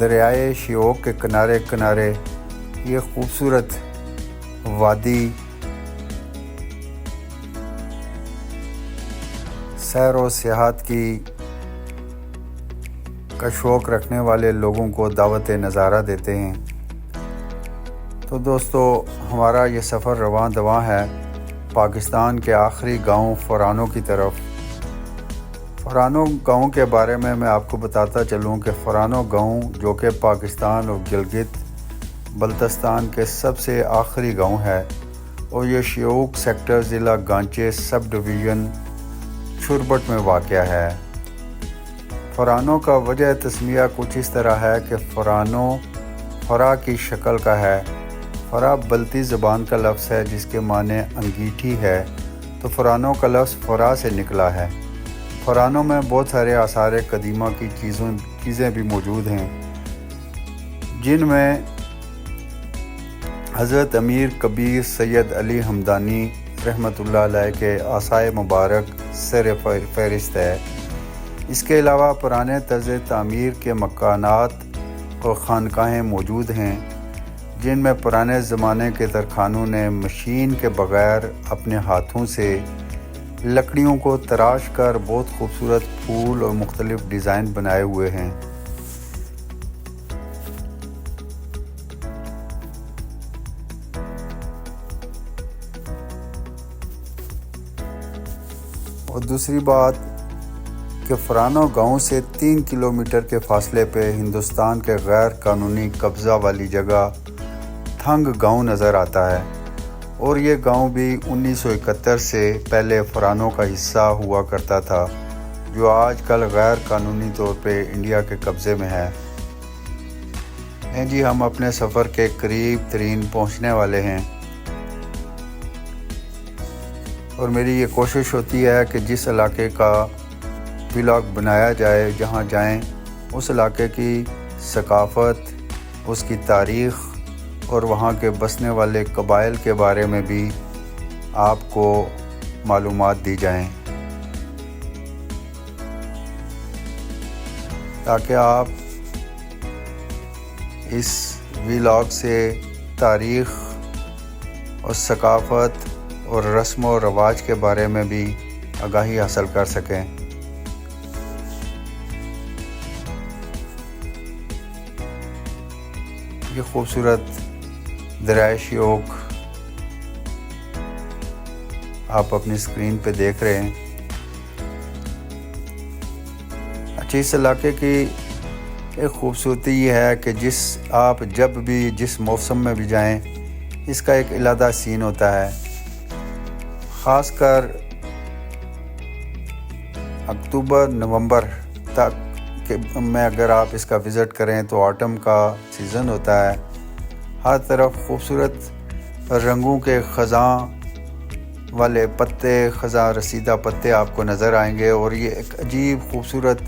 دریائے شیوک کے کنارے کنارے یہ خوبصورت وادی سیر و سیاحت کا شوق رکھنے والے لوگوں کو دعوت نظارہ دیتے ہیں۔ تو دوستو، ہمارا یہ سفر رواں دواں ہے پاکستان کے آخری گاؤں فرانو کی طرف۔ فرانو گاؤں کے بارے میں آپ کو بتاتا چلوں کہ فرانو گاؤں جو کہ پاکستان اور گلگت بلتستان کے سب سے آخری گاؤں ہے اور یہ شیوک سیکٹر ضلع گانچے سب ڈویژن چربٹ میں واقع ہے۔ فرانو کا وجہ تسمیہ کچھ اس طرح ہے کہ فرانو فرا کی شکل کا ہے۔ فرا بلتی زبان کا لفظ ہے جس کے معنی انگیٹھی ہے، تو فرانو کا لفظ فرا سے نکلا ہے۔ فرانو میں بہت سارے آثار قدیمہ کی چیزیں بھی موجود ہیں، جن میں حضرت امیر کبیر سید علی حمدانی رحمۃ اللہ علیہ کے عصائے مبارک سر فہرست ہے۔ اس کے علاوہ پرانے طرز تعمیر کے مکانات اور خانقاہیں موجود ہیں، جن میں پرانے زمانے کے ترکھانوں نے مشین کے بغیر اپنے ہاتھوں سے لکڑیوں کو تراش کر بہت خوبصورت پھول اور مختلف ڈیزائن بنائے ہوئے ہیں۔ اور دوسری بات کہ فرانو گاؤں سے 3 کلومیٹر کے فاصلے پہ ہندوستان کے غیر قانونی قبضہ والی جگہ تھنگ گاؤں نظر آتا ہے، اور یہ گاؤں بھی 1971 سے پہلے فرانو کا حصہ ہوا کرتا تھا، جو آج کل غیر قانونی طور پہ انڈیا کے قبضے میں ہے۔ جی ہم اپنے سفر کے قریب ترین پہنچنے والے ہیں، اور میری یہ کوشش ہوتی ہے کہ جس علاقے کا ولاگ بنایا جائے، جہاں جائیں اس علاقے کی ثقافت، اس کی تاریخ اور وہاں کے بسنے والے قبائل کے بارے میں بھی آپ کو معلومات دی جائیں، تاکہ آپ اس ولاگ سے تاریخ اور ثقافت اور رسم و رواج کے بارے میں بھی آگاہی حاصل کر سکیں۔ یہ خوبصورت دریائے شیوک آپ اپنی اسکرین پہ دیکھ رہے ہیں۔ اچھا، اس علاقے کی ایک خوبصورتی یہ ہے کہ آپ جب بھی جس موسم میں بھی جائیں، اس کا ایک علیحدہ سین ہوتا ہے۔ خاص کر اکتوبر نومبر تک میں اگر آپ اس کا وزٹ کریں تو آٹم کا سیزن ہوتا ہے، ہر طرف خوبصورت رنگوں کے خزاں والے پتے، خزاں رسیدہ پتے آپ کو نظر آئیں گے، اور یہ ایک عجیب خوبصورت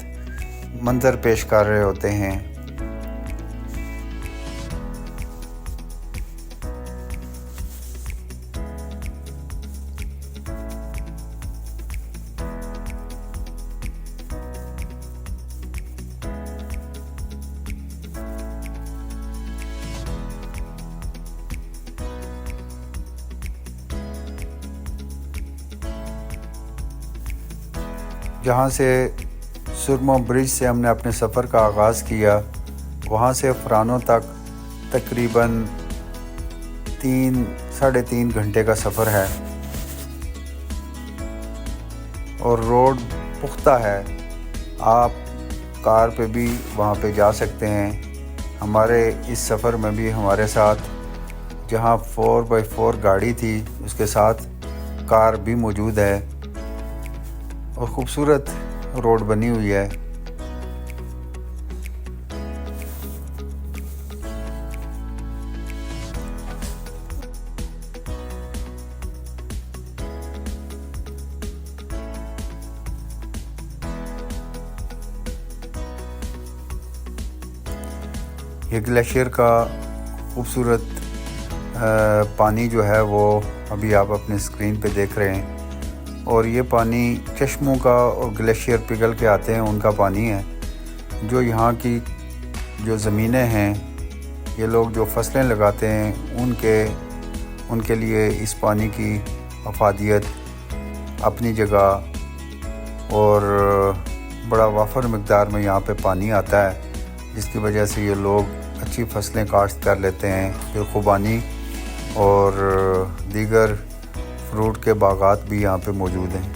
منظر پیش کر رہے ہوتے ہیں۔ جہاں سے سرمو برج سے ہم نے اپنے سفر کا آغاز کیا، وہاں سے فرانو تک تقریباً 3.5 گھنٹے کا سفر ہے، اور روڈ پختہ ہے، آپ کار پہ بھی وہاں پہ جا سکتے ہیں۔ ہمارے اس سفر میں بھی ہمارے ساتھ جہاں 4x4 گاڑی تھی، اس کے ساتھ کار بھی موجود ہے، اور خوبصورت روڈ بنی ہوئی ہے۔ یہ گلیشیئر کا خوبصورت پانی جو ہے وہ ابھی آپ اپنے اسکرین پہ دیکھ رہے ہیں، اور یہ پانی چشموں کا اور گلیشیئر پگھل کے آتے ہیں ان کا پانی ہے، جو یہاں کی جو زمینیں ہیں، یہ لوگ جو فصلیں لگاتے ہیں ان کے لیے اس پانی کی افادیت اپنی جگہ اور بڑا وافر مقدار میں یہاں پہ پانی آتا ہے، جس کی وجہ سے یہ لوگ اچھی فصلیں کاشت کر لیتے ہیں۔ پھر خوبانی اور دیگر فروٹ کے باغات بھی یہاں پہ موجود ہیں۔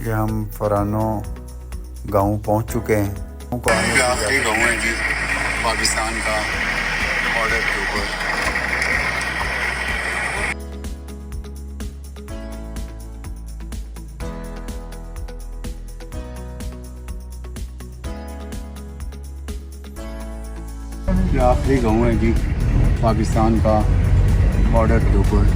یہ ہم فرانو گاؤں پہنچ چکے ہیں۔ یہ آخری گاؤں ہے جی پاکستان کا بارڈر کے اوپر۔ یہ آخری گاؤں ہے جی پاکستان کا بارڈر کے اوپر۔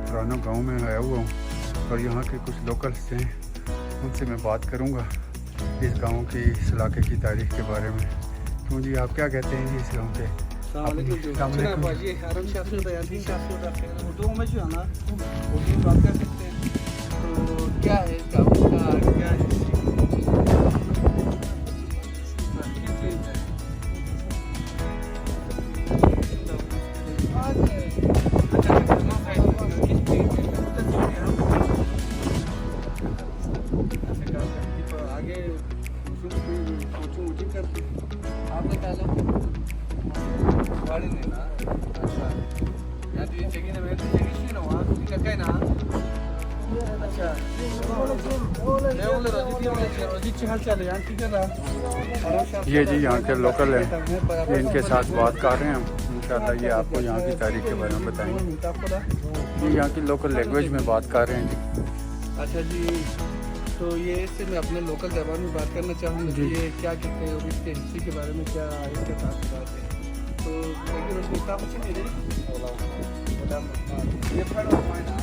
فرانو گاؤں میں آیا ہوا ہوں اور یہاں کے کچھ لوکلس ہیں، ان سے میں بات کروں گا اس گاؤں کی، اس علاقے کی تاریخ کے بارے میں۔ کیوں جی آپ کیا کہتے ہیں جی اس گاؤں کے؟ السلام علیکم جی، حرم شافی بیانتی شافی اردو میں جو ہے نا اردو بات کر سکتے ہیں۔ تو کیا ہے اس گاؤں کا کیا ہے؟ یہ جی یہاں کے لوکل ہیں، یہ ان کے ساتھ بات کر رہے ہیں ہم، انشاءاللہ یہ آپ کو یہاں کی تاریخ کے بارے میں بتائیں گے۔ یہ یہاں کی لوکل لینگویج میں بات کر رہے ہیں جی۔ اچھا جی، تو یہ اس سے میں اپنے لوکل زبان میں بات کرنا چاہوں گا کہ یہ کیا کہتے ہیں اور اس کے ہسٹری کے بارے میں کیا اس کے ساتھ بات ہے۔ تو لیکن اس میں کتاب اچھی نہیں رہی یہ پڑھو مائنا۔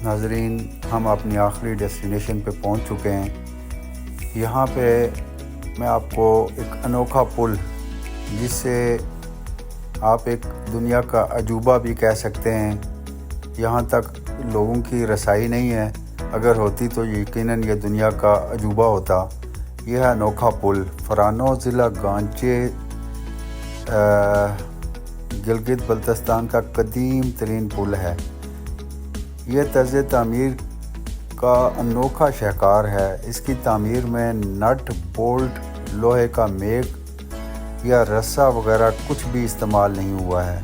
ناظرین، ہم اپنی آخری ڈیسٹینیشن پہ پہنچ چکے ہیں۔ یہاں پہ میں آپ کو ایک انوکھا پل، جس سے آپ ایک دنیا کا عجوبہ بھی کہہ سکتے ہیں، یہاں تک لوگوں کی رسائی نہیں ہے، اگر ہوتی تو یقیناً یہ دنیا کا عجوبہ ہوتا۔ یہ ہے انوکھا پل، فرانو ضلع گانچے گلگت بلتستان کا قدیم ترین پل ہے۔ یہ طرز تعمیر کا انوکھا شاہکار ہے۔ اس کی تعمیر میں نٹ بولٹ، لوہے کا میک یا رسا وغیرہ کچھ بھی استعمال نہیں ہوا ہے۔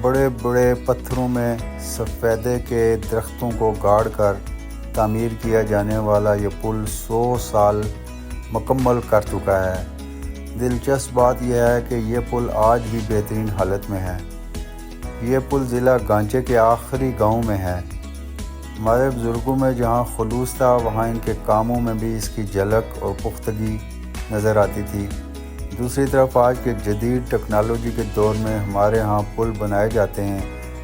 بڑے بڑے پتھروں میں سفیدے کے درختوں کو گاڑ کر تعمیر کیا جانے والا یہ پل 100 سال مکمل کر چکا ہے۔ دلچسپ بات یہ ہے کہ یہ پل آج بھی بہترین حالت میں ہے۔ یہ پل ضلع گانچے کے آخری گاؤں میں ہے۔ ہمارے بزرگوں میں جہاں خلوص تھا، وہاں ان کے کاموں میں بھی اس کی جھلک اور پختگی نظر آتی تھی۔ دوسری طرف آج کے جدید ٹیکنالوجی کے دور میں ہمارے ہاں پل بنائے جاتے ہیں،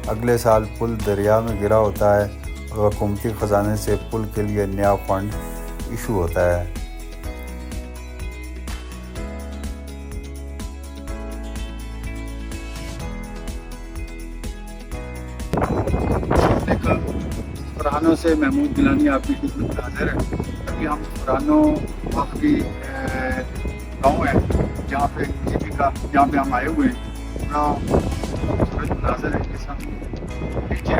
اگلے سال پل دریا میں گرا ہوتا ہے اور حکومتی خزانے سے پل کے لیے نیا فنڈ ایشو ہوتا ہے۔ فرحانوں سے محمود گیلانی آپ کی خدمت میں حاضر ہے۔ ابھی ہم فرحانوں آخری گاؤں ہے جہاں پہ جہاں پہ ہم آئے ہوئے ہیں۔ بڑا خوبصورت مناظر ہے جس ہم نیچے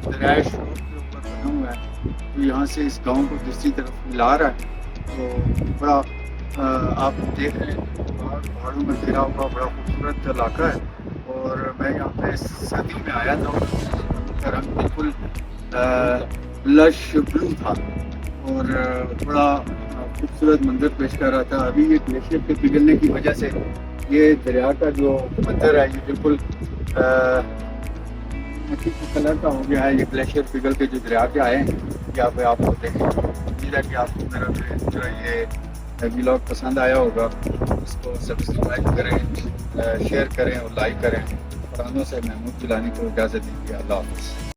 دریائے شور کے اوپر بنا ہوا ہے، تو یہاں سے اس گاؤں کو دوسری طرف ملا رہا ہے۔ تو بڑا آپ دیکھ رہے ہیں پہاڑوں میں گھرا ہوا بڑا خوبصورت علاقہ ہے، اور میں یہاں پہ سردی میں آیا تھا، کا رنگ بالکل لش بلو تھا اور بڑا خوبصورت منظر پیش کر رہا تھا۔ ابھی یہ گلیشیئر کے پگھلنے کی وجہ سے یہ دریا کا جو منظر ہے یہ بالکل مٹی کی کلر کا ہو گیا ہے۔ یہ گلیشیئر پگھل کے جو دریا کے آئے ہیں یہاں پہ آپ کو دیکھیں۔ امید ہے کہ آپ کو میرا جو یہ ولاگ پسند آیا ہوگا۔ اس کو سبسکرائب کریں، شیئر کریں اور لائک کریں۔ فرحانوں سے محمود گیلانی کو اجازت دیجیے۔ اللہ حافظ۔